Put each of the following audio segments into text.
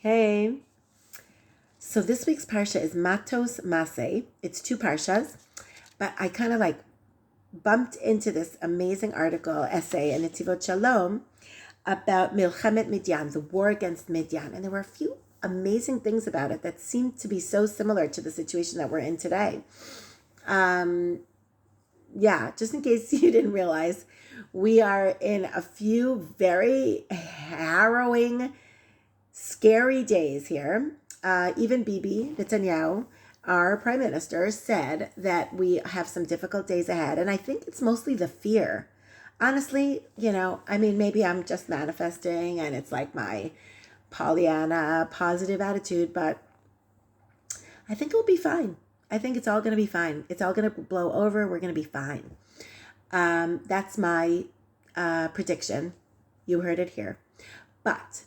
Hey. So this week's parsha is Matos Maseh. It's two parshas, but I kind of bumped into this amazing essay in Netivot Shalom about Milchemet Midian, the war against Midian. And there were a few amazing things about it that seemed to be so similar to the situation that we're in today. Just in case you didn't realize, we are in a few very harrowing, scary days here. Even Bibi Netanyahu, our prime minister, said that we have some difficult days ahead. And I think it's mostly the fear. Honestly, maybe I'm just manifesting and it's like my Pollyanna positive attitude, but I think it'll be fine. I think it's all going to be fine. It's all going to blow over. We're going to be fine. That's my prediction. You heard it here. But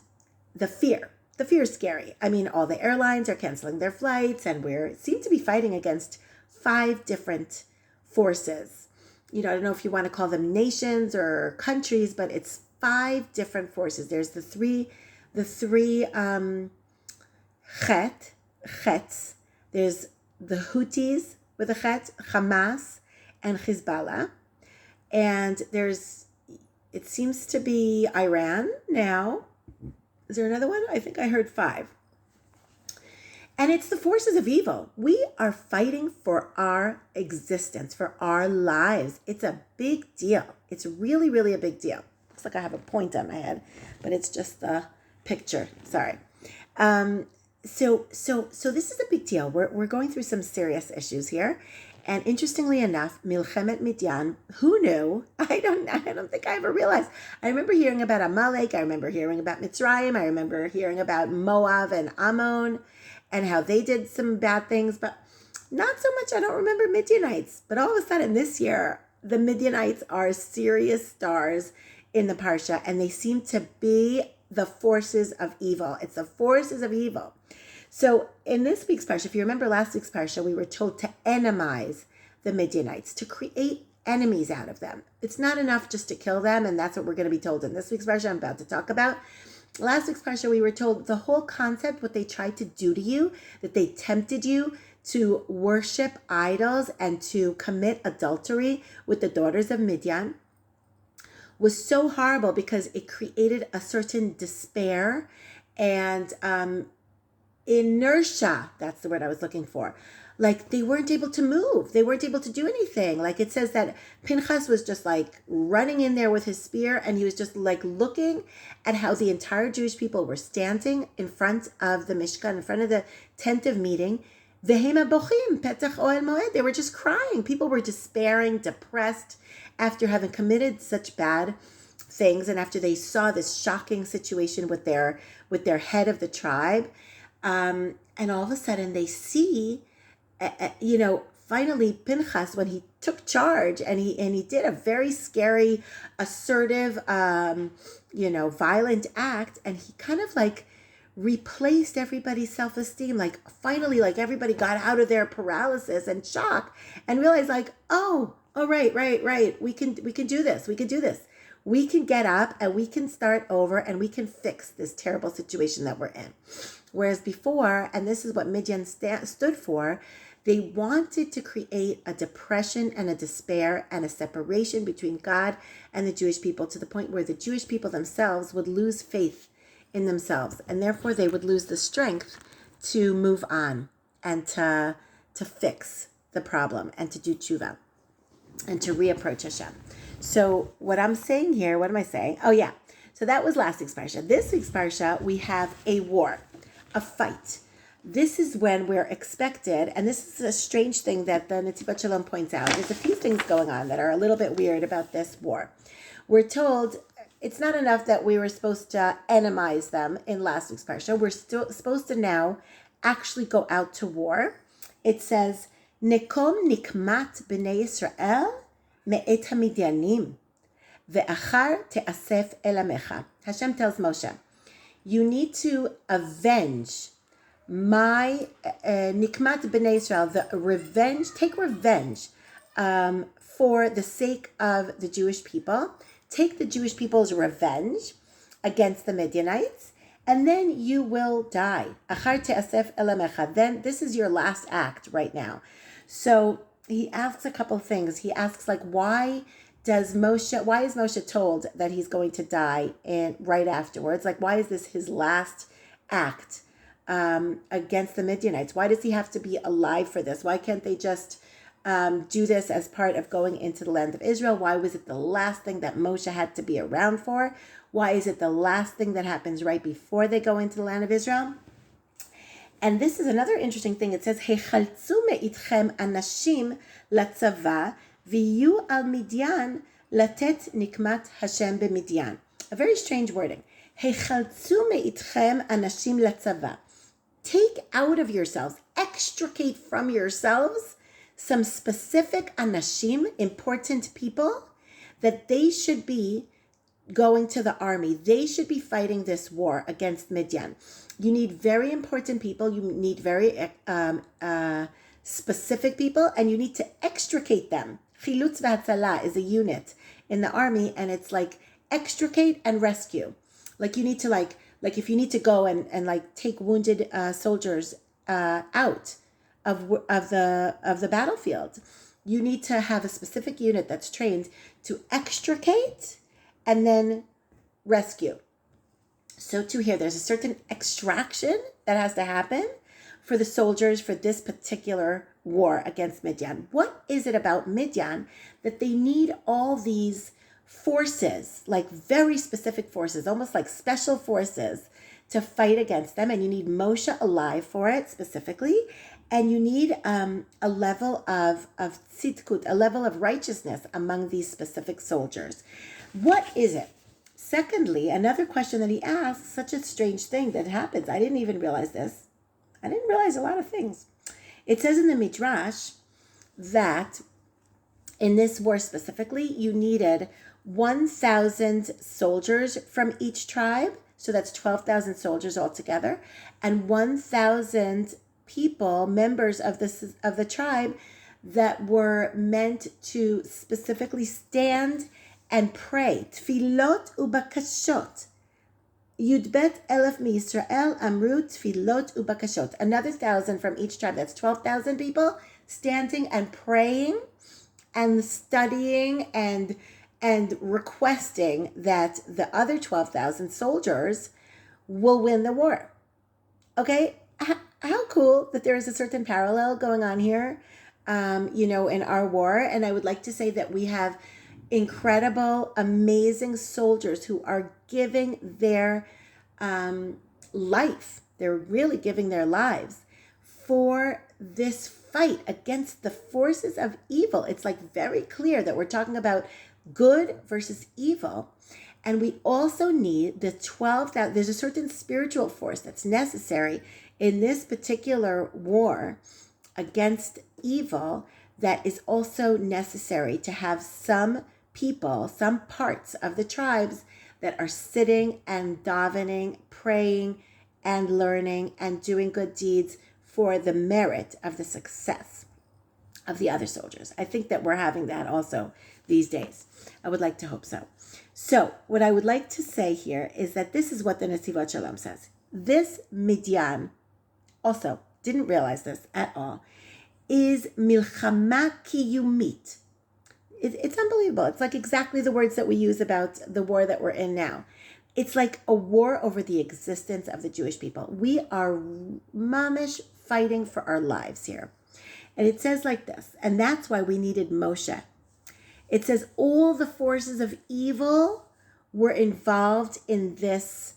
the fear is scary. I mean, all the airlines are canceling their flights and we seem to be fighting against 5 different forces. I don't know if you want to call them nations or countries, but it's 5 different forces. There's the three chets. There's the Houthis with a chet, Hamas, and Hezbollah. And it seems to be Iran now. Is there another one? I think I heard 5. And it's the forces of evil. We are fighting for our existence, for our lives. It's a big deal. It's really, really a big deal. Looks like I have a point on my head, but it's just the picture. Sorry. So this is a big deal. We're going through some serious issues here. And interestingly enough, Milchemet Midian, who knew? I don't think I ever realized. I remember hearing about Amalek. I remember hearing about Mitzrayim. I remember hearing about Moab and Ammon and how they did some bad things, but not so much. I don't remember Midianites. But all of a sudden this year, the Midianites are serious stars in the Parsha, and they seem to be the forces of evil. It's the forces of evil. So in this week's Parsha, if you remember last week's Parsha, we were told to enemize the Midianites, to create enemies out of them. It's not enough just to kill them, and that's what we're going to be told in this week's Parsha I'm about to talk about. Last week's Parsha, we were told the whole concept, what they tried to do to you, that they tempted you to worship idols and to commit adultery with the daughters of Midian, was so horrible because it created a certain despair and inertia. That's the word I was looking for. Like they weren't able to move. They weren't able to do anything. Like it says that Pinchas was just like running in there with his spear, and he was just like looking at how the entire Jewish people were standing in front of the Mishkan, in front of the tent of meeting. Vehema bochim petach oel moed. They were just crying. People were despairing, depressed after having committed such bad things, and after they saw this shocking situation with their head of the tribe. And all of a sudden they see, finally Pinchas, when he took charge and he did a very scary, assertive, violent act, and he kind of like replaced everybody's self-esteem. Like finally, like everybody got out of their paralysis and shock and realized like, right. We can do this. We can get up and we can start over and we can fix this terrible situation that we're in. Whereas before, and this is what Midian stood for, they wanted to create a depression and a despair and a separation between God and the Jewish people, to the point where the Jewish people themselves would lose faith in themselves, and therefore they would lose the strength to move on and to fix the problem and to do tshuva and to reapproach Hashem. So what I'm saying here, what am I saying? Oh yeah, so that was last week's parsha. This week's parsha, we have a war, a fight. This is when we're expected, and this is a strange thing that the Netivot Shalom points out. There's a few things going on that are a little bit weird about this war. We're told it's not enough that we were supposed to enemize them in last week's parsha. We're still supposed to now actually go out to war. It says, Nekom nikmat b'nei Yisrael me'et hamidyanim ve'achar te'asef el amecha. Hashem tells Moshe, you need to avenge my nikmat b'nei Israel, take revenge for the sake of the Jewish people. Take the Jewish people's revenge against the Midianites, and then you will die. Achar te'asef elamecha. Then this is your last act right now. So he asks a couple things. He asks like, why is Moshe told that he's going to die and right afterwards? Like, why is this his last act against the Midianites? Why does he have to be alive for this? Why can't they just do this as part of going into the land of Israel? Why was it the last thing that Moshe had to be around for? Why is it the last thing that happens right before they go into the land of Israel? And this is another interesting thing. It says, "Hechaltzu me'itchem anashim latzava v'yu al Midian latet nikmat Hashem b'Midian." A very strange wording. "Hechaltzu me'itchem anashim latzava." Take out of yourselves, extricate from yourselves some specific anashim, important people, that they should be going to the army. They should be fighting this war against Midian. You need very important people. You need very specific people, and you need to extricate them. Chilutz v'hatzalah is a unit in the army, and it's like extricate and rescue. Like you need to like if you need to go and like take wounded soldiers out of the battlefield, you need to have a specific unit that's trained to extricate and then rescue. So too here, there's a certain extraction that has to happen for the soldiers for this particular war against Midian. What is it about Midian that they need all these forces, like very specific forces, almost like special forces, to fight against them? And you need Moshe alive for it specifically. And you need a level of tzidkut, a level of righteousness among these specific soldiers. What is it? Secondly, another question that he asks, such a strange thing that happens. I didn't even realize this. I didn't realize a lot of things. It says in the Midrash that in this war specifically, you needed 1,000 soldiers from each tribe. So that's 12,000 soldiers altogether. And 1,000 people, members of the tribe, that were meant to specifically stand and pray. Tfilot ubakashot. Yudbet elef mi Yisrael amru tfilot ubakashot. Another 1,000 from each tribe. That's 12,000 people standing and praying and studying and requesting that the other 12,000 soldiers will win the war. Okay? How cool that there is a certain parallel going on here, in our war. And I would like to say that we have incredible, amazing soldiers who are giving their life. They're really giving their lives for this fight against the forces of evil. It's like very clear that we're talking about good versus evil. And we also need the 12,000. There's a certain spiritual force that's necessary in this particular war against evil that is also necessary to have some people, some parts of the tribes that are sitting and davening, praying and learning and doing good deeds for the merit of the success of the other soldiers. I think that we're having that also these days. I would like to hope so. So what I would like to say here is that this is what the Nesivot Shalom says. This Midian, also didn't realize this at all, is milchama kiyumit. It's unbelievable. It's like exactly the words that we use about the war that we're in now. It's like a war over the existence of the Jewish people. We are mamish fighting for our lives here. And it says like this, and that's why we needed Moshe. It says all the forces of evil were involved in this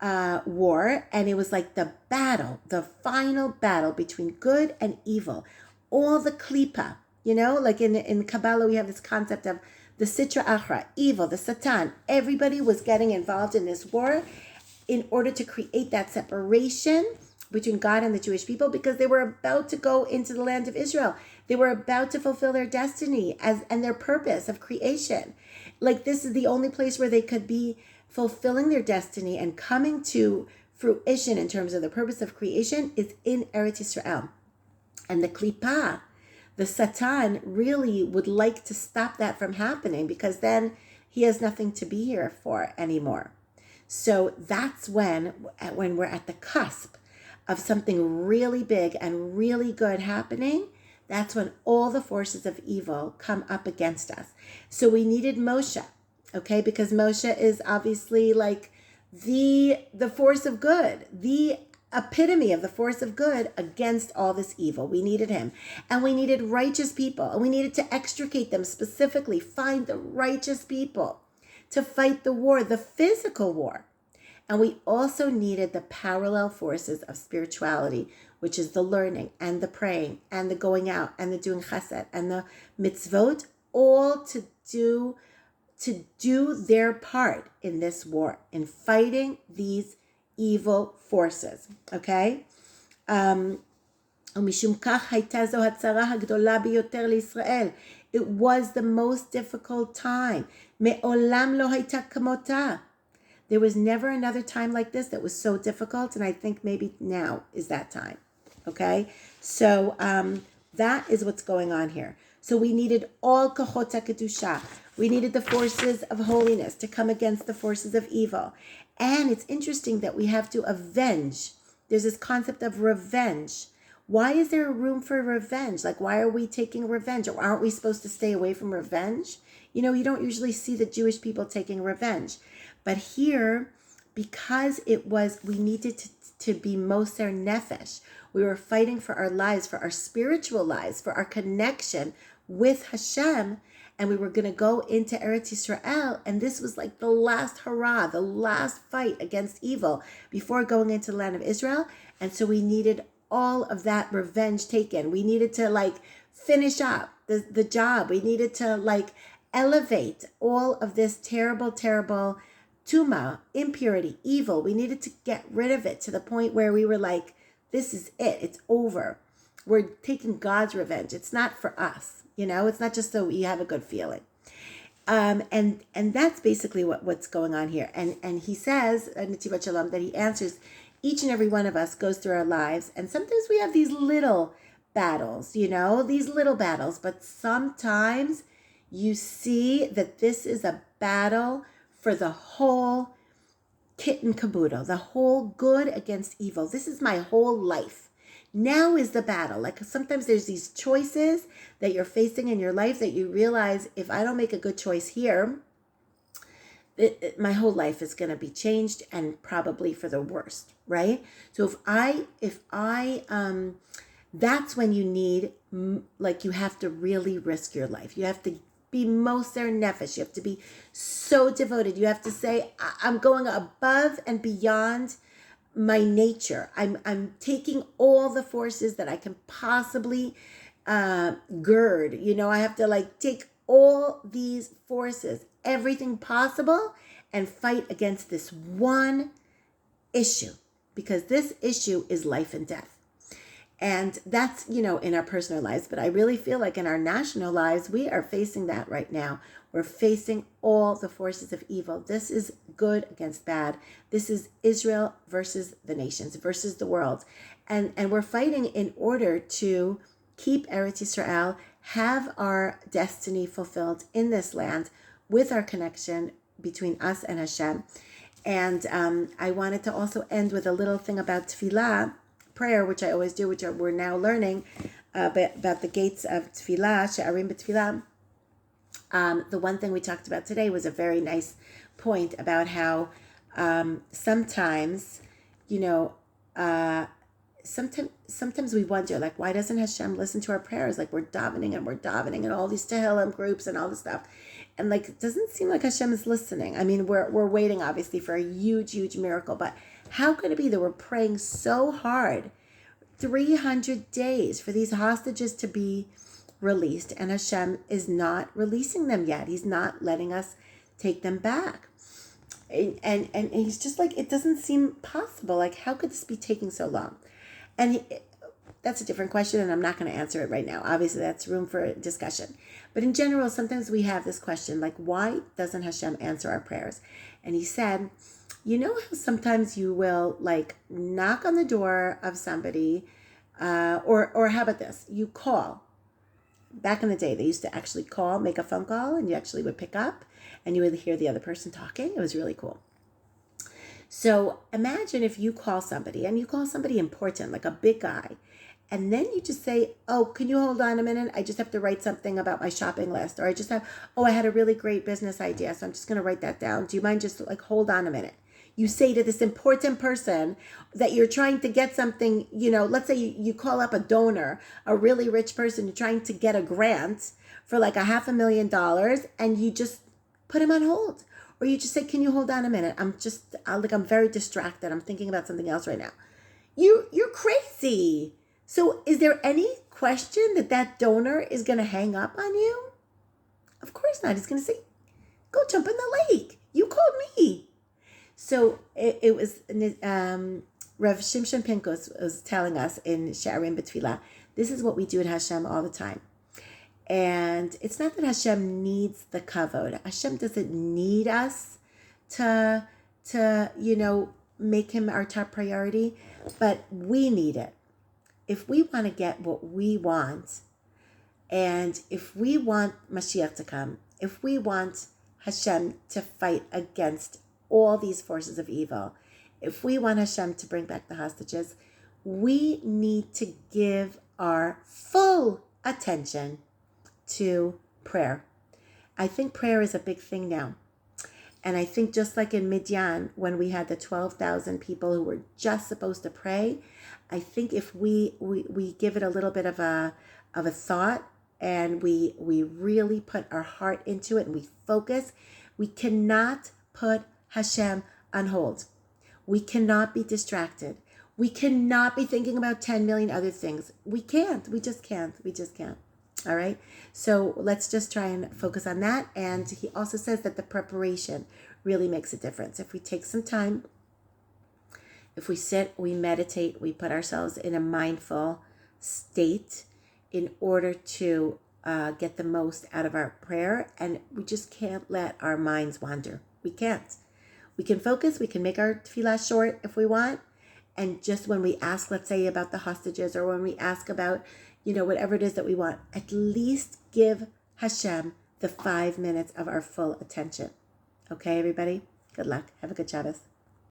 war, and it was like the battle, the final battle between good and evil. All the klipa, like in Kabbalah, we have this concept of the Sitra Achra, evil, the Satan. Everybody was getting involved in this war in order to create that separation between God and the Jewish people, because they were about to go into the land of Israel. They were about to fulfill their destiny and their purpose of creation. Like this is the only place where they could be fulfilling their destiny and coming to fruition in terms of the purpose of creation is in Eretz Yisrael. And the Klippa, the Satan, really would like to stop that from happening, because then he has nothing to be here for anymore. So that's when we're at the cusp of something really big and really good happening, that's when all the forces of evil come up against us. So we needed Moshe, okay? Because Moshe is obviously like the force of good, the epitome of the force of good against all this evil. We needed him. And we needed righteous people. And we needed to extricate them, specifically find the righteous people to fight the war, the physical war. And we also needed the parallel forces of spirituality, which is the learning and the praying and the going out and the doing chesed and the mitzvot, all to do their part in this war, in fighting these evil forces. Okay? ומשום כך הייתה זו הצרה הגדולה ביותר לישראל. It was the most difficult time. מעולם לא הייתה כמותה. There was never another time like this that was so difficult, and I think maybe now is that time. Okay? So that is what's going on here. So we needed all kachot kedusha. We needed the forces of holiness to come against the forces of evil. And it's interesting that we have to avenge. There's this concept of revenge. Why is there a room for revenge? Like, why are we taking revenge? Or aren't we supposed to stay away from revenge? You know, you don't usually see the Jewish people taking revenge. But here, because we needed to be moser nefesh. We were fighting for our lives, for our spiritual lives, for our connection with Hashem. And we were going to go into Eretz Yisrael. And this was like the last hurrah, the last fight against evil before going into the land of Israel. And so we needed all of that revenge taken. We needed to like finish up the job. We needed to like elevate all of this terrible, terrible tuma, impurity, evil. We needed to get rid of it to the point where we were like, this is it. It's over. We're taking God's revenge. It's not for us. You know, it's not just so we have a good feeling. And that's basically what's going on here. And he says, Netivat Shalom, that he answers each and every one of us goes through our lives. And sometimes we have these little battles, you know, these little battles. But sometimes you see that this is a battle for the whole kit and caboodle, the whole good against evil. This is my whole life. Now is the battle. Like sometimes there's these choices that you're facing in your life that you realize, if I don't make a good choice here, my whole life is going to be changed, and probably for the worst, right? So if I that's when you need, like, you have to really risk your life. You have to be moser nefesh. You have to be so devoted. You have to say, I'm going above and beyond my nature. I'm taking all the forces that I can possibly gird. You know, I have to like take all these forces, everything possible, and fight against this one issue, because this issue is life and death. And that's, you know, in our personal lives, but I really feel like in our national lives, we are facing that right now. We're facing all the forces of evil. This is good against bad. This is Israel versus the nations, versus the world. And we're fighting in order to keep Eretz Yisrael, have our destiny fulfilled in this land with our connection between us and Hashem. And I wanted to also end with a little thing about tefillah, prayer, which I always do, which we're now learning about the gates of tefillah, she'arim b'tefillah. The one thing we talked about today was a very nice point about how sometimes, you know, sometimes we wonder, like, why doesn't Hashem listen to our prayers? Like, we're davening and all these Tehillim groups and all this stuff. And like, it doesn't seem like Hashem is listening. I mean, we're waiting obviously for a huge, huge miracle, but how could it be that we're praying so hard, 300 days for these hostages to be released, and Hashem is not releasing them yet? He's not letting us take them back. And he's just like, it doesn't seem possible. Like, how could this be taking so long? And that's a different question, and I'm not going to answer it right now. Obviously, that's room for discussion. But in general, sometimes we have this question, like, why doesn't Hashem answer our prayers? And he said, you know how sometimes you will, like, knock on the door of somebody, or how about this? You call. Back in the day, they used to actually call, make a phone call, and you actually would pick up, and you would hear the other person talking. It was really cool. So imagine if you call somebody, and you call somebody important, like a big guy, and then you just say, oh, can you hold on a minute? I just have to write something about my shopping list. Or I had a really great business idea, so I'm just going to write that down. Do you mind just like hold on a minute? You say to this important person that you're trying to get something, let's say you call up a donor, a really rich person, you're trying to get a grant for like $500,000, and you just put him on hold. Or you just say, can you hold on a minute? I'm very distracted. I'm thinking about something else right now. You're crazy. So is there any question that donor is going to hang up on you? Of course not. He's going to say, go jump in the lake. You called me. So it was, Rav Shimshon Pincus was telling us in Sha'arim B'Tfilah, this is what we do at Hashem all the time. And it's not that Hashem needs the kavod. Hashem doesn't need us to make him our top priority, but we need it. If we want to get what we want, and if we want Mashiach to come, if we want Hashem to fight against all these forces of evil, if we want Hashem to bring back the hostages, we need to give our full attention to prayer. I think prayer is a big thing now. And I think just like in Midian, when we had the 12,000 people who were just supposed to pray, I think if we give it a little bit of a thought, and we really put our heart into it and we focus, we cannot put Hashem on hold. We cannot be distracted. We cannot be thinking about 10 million other things. We can't. We just can't. All right. So let's just try and focus on that. And he also says that the preparation really makes a difference. If we take some time, if we sit, we meditate, we put ourselves in a mindful state in order to get the most out of our prayer. And we just can't let our minds wander. We can't. We can focus. We can make our tefillah short if we want. And just when we ask, let's say, about the hostages, or when we ask about, whatever it is that we want, at least give Hashem the 5 minutes of our full attention. Okay, everybody? Good luck. Have a good Shabbos.